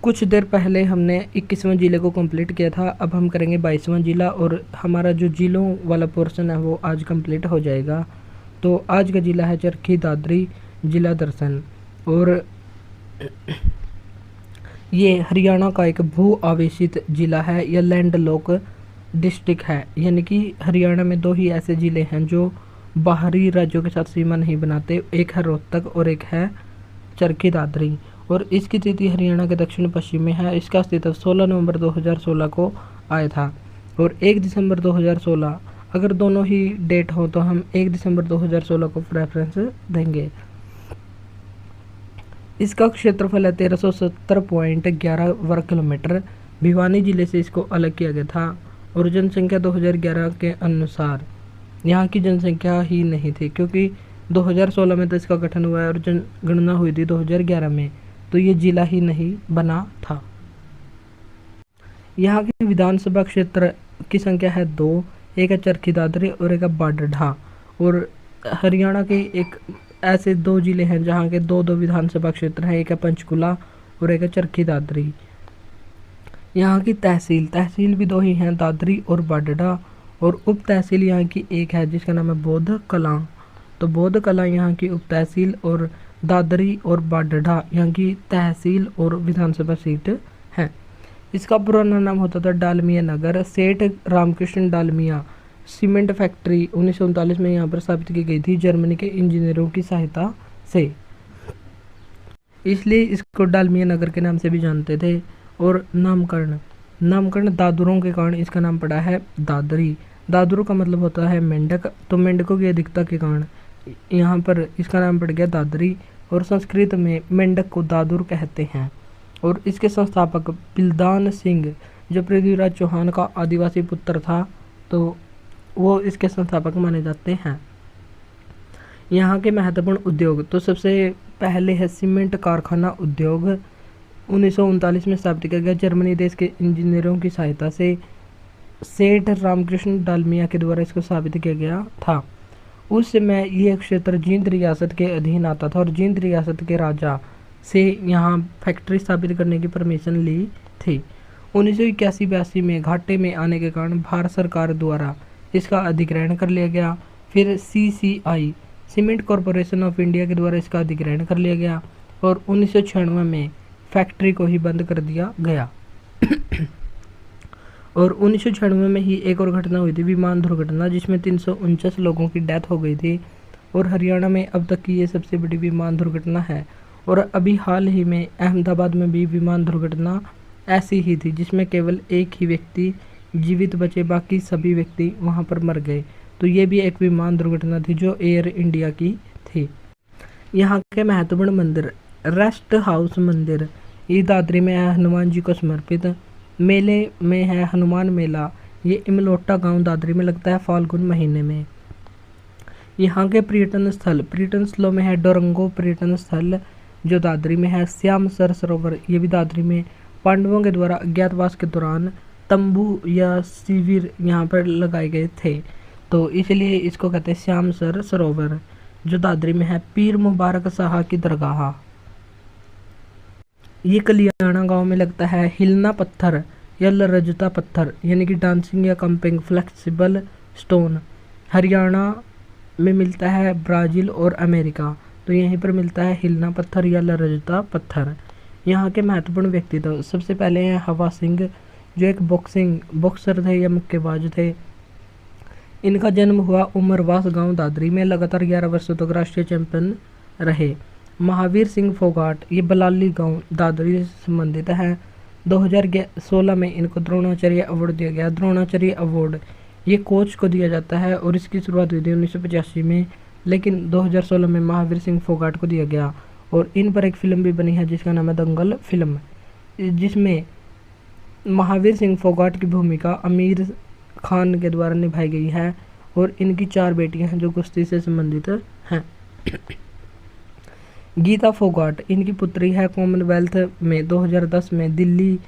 कुछ देर पहले हमने 21वां जिले को कंप्लीट किया था। अब हम करेंगे 22वां जिला और हमारा जो जिलों वाला पोर्शन है वो आज कंप्लीट हो जाएगा। तो आज का जिला है चरखी दादरी जिला दर्शन और ये हरियाणा का एक भू आवेशित जिला है। यह लैंड लॉक डिस्ट्रिक्ट है, यानी कि हरियाणा में 2 ही ऐसे जिले हैं जो बाहरी राज्यों के साथ सीमा नहीं बनाते। एक है रोहतक और एक है चरखी दादरी और इसकी स्थिति हरियाणा के दक्षिण पश्चिम में है। इसका अस्तित्व 16 नवंबर 2016 को आया था और 1 दिसंबर 2016, अगर दोनों ही डेट हो तो हम 1 दिसंबर 2016 को प्रेफरेंस देंगे। इसका क्षेत्रफल है 1370.11 वर्ग किलोमीटर। भिवानी जिले से इसको अलग किया गया था और जनसंख्या 2011 के अनुसार यहाँ की जनसंख्या ही नहीं थी, क्योंकि 2016 में तो इसका गठन हुआ है और जनगणना हुई थी 2011 में, तो ये जिला ही नहीं बना था। यहाँ के विधानसभा क्षेत्र की संख्या है 2, एक है चरखी दादरी और एक है बाडढा। और हरियाणा के एक ऐसे 2 जिले हैं जहाँ के 2-2 विधानसभा क्षेत्र हैं, एक है पंचकुला और एक है चरखी दादरी। यहाँ की तहसील भी 2 ही हैं, दादरी और बाडढा, और उप तहसील यहाँ की एक है जिसका नाम है बौद्ध कलां। तो बौद्ध कलां यहाँ की उप तहसील और दादरी और बाडढा यहाँ की तहसील और विधानसभा सीट है। इसका पुराना नाम होता था डालमिया नगर। सेठ रामकृष्ण डालमिया सीमेंट फैक्ट्री 1939 में यहाँ पर स्थापित की गई थी जर्मनी के इंजीनियरों की सहायता से, इसलिए इसको डालमिया नगर के नाम से भी जानते थे। और नामकरण दादुरों के कारण इसका नाम पड़ा है दादरी। दादुरों का मतलब होता है मेंढक, तो मेंढकों की अधिकता के कारण यहाँ पर इसका नाम पड़ गया दादरी। और संस्कृत में मेंढक को दादुर कहते हैं। और इसके संस्थापक बिल्दान सिंह जो पृथ्वीराज चौहान का आदिवासी पुत्र था, तो वो इसके संस्थापक माने जाते हैं। यहाँ के महत्वपूर्ण उद्योग, तो सबसे पहले है सीमेंट कारखाना उद्योग 1939 में स्थापित किया गया जर्मनी देश के इंजीनियरों की सहायता से। सेठ रामकृष्ण डालमिया के द्वारा इसको स्थापित किया गया था। उस समय यह क्षेत्र जींद रियासत के अधीन आता था और जींद रियासत के राजा से यहाँ फैक्ट्री स्थापित करने की परमिशन ली थी। 1981-82 में घाटे में आने के कारण भारत सरकार द्वारा इसका अधिग्रहण कर लिया गया। फिर CCI cement corporation of India के द्वारा इसका अधिग्रहण कर लिया गया और 1996 में फैक्ट्री को ही बंद कर दिया गया। और 1996 में ही एक और घटना हुई थी, विमान दुर्घटना, जिसमें 349 लोगों की डेथ हो गई थी और हरियाणा में अब तक की ये सबसे बड़ी विमान दुर्घटना है। और अभी हाल ही में अहमदाबाद में भी विमान दुर्घटना ऐसी ही थी जिसमें केवल एक ही व्यक्ति जीवित बचे, बाकी सभी व्यक्ति वहाँ पर मर गए। तो ये भी एक विमान दुर्घटना थी जो एयर इंडिया की थी। यहाँ के महत्वपूर्ण मंदिर, रेस्ट हाउस मंदिर ये दादरी में है, हनुमान जी को समर्पित। मेले में है हनुमान मेला, ये इमलोटा गांव दादरी में लगता है फाल्गुन महीने में। यहाँ के पर्यटन स्थलों में है डोरंगो पर्यटन स्थल जो दादरी में है। श्याम सरोवर ये भी दादरी में। पांडवों के द्वारा अज्ञातवास के दौरान तंबू या शिविर यहाँ पर लगाए गए थे, तो इसलिए इसको कहते हैं श्याम सरोवर जो दादरी में है। पीर मुबारक शाह की दरगाह ये कलियाणा गांव में लगता है। हिलना पत्थर या लरजता पत्थर यानी कि डांसिंग या कंपिंग फ्लेक्सिबल स्टोन हरियाणा में मिलता है, ब्राज़ील और अमेरिका, तो यहीं पर मिलता है हिलना पत्थर या लरजता पत्थर। यहाँ के महत्वपूर्ण व्यक्तित्व, सबसे पहले हैं हवा सिंह जो एक बॉक्सर थे या मुक्केबाज थे। इनका जन्म हुआ उमरवास गांव दादरी में, लगातार 11 वर्षों तक राष्ट्रीय चैंपियन रहे। महावीर सिंह फोगाट ये बलाली गांव दादरी से संबंधित है। 2016 में इनको द्रोणाचार्य अवार्ड दिया गया। द्रोणाचार्य अवार्ड ये कोच को दिया जाता है और इसकी शुरुआत हुई थी 1985 में, लेकिन 2016 में महावीर सिंह फोगाट को दिया गया। और इन पर एक फिल्म भी बनी है जिसका नाम है दंगल फिल्म, जिसमें महावीर सिंह फोगाट की भूमिका आमिर खान के द्वारा निभाई गई है। और इनकी 4 बेटियां हैं जो कुश्ती से संबंधित हैं। गीता फोगाट इनकी पुत्री है। कॉमनवेल्थ में 2010 में दिल्ली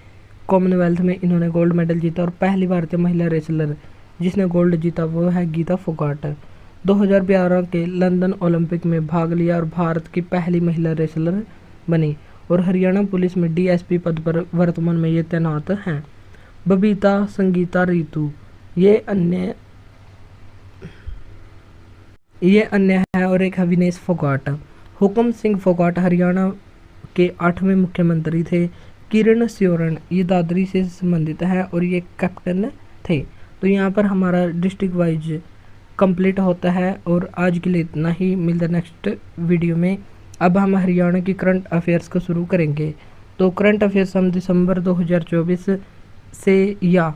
कॉमनवेल्थ में इन्होंने गोल्ड मेडल जीता और पहली भारतीय महिला रेसलर जिसने गोल्ड जीता वो है गीता फोगाट। 2012 के लंदन ओलंपिक में भाग लिया और भारत की पहली महिला रेसलर बनी। और हरियाणा पुलिस में डीएसपी पद पर वर्तमान में ये तैनात हैं। बबीता संगीता रितु ये अन्य है। और एक है विनेश फोगाट। हुकम सिंह फोगाट हरियाणा के 8वें मुख्यमंत्री थे। किरण स्योरन ये दादरी से संबंधित है और ये कैप्टन थे। तो यहाँ पर हमारा डिस्ट्रिक्ट वाइज कंप्लीट होता है। और आज के लिए इतना ही, मिलते नेक्स्ट वीडियो में। अब हम हरियाणा की करंट अफेयर्स को शुरू करेंगे। तो करंट अफेयर्स हम दिसंबर 2024 से या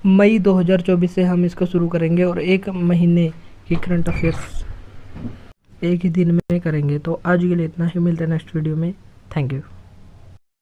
मई 2024 से हम इसको शुरू करेंगे और एक महीने की करंट अफेयर्स एक ही दिन में करेंगे। तो आज के लिए इतना ही, मिलते हैं नेक्स्ट वीडियो में। Thank you.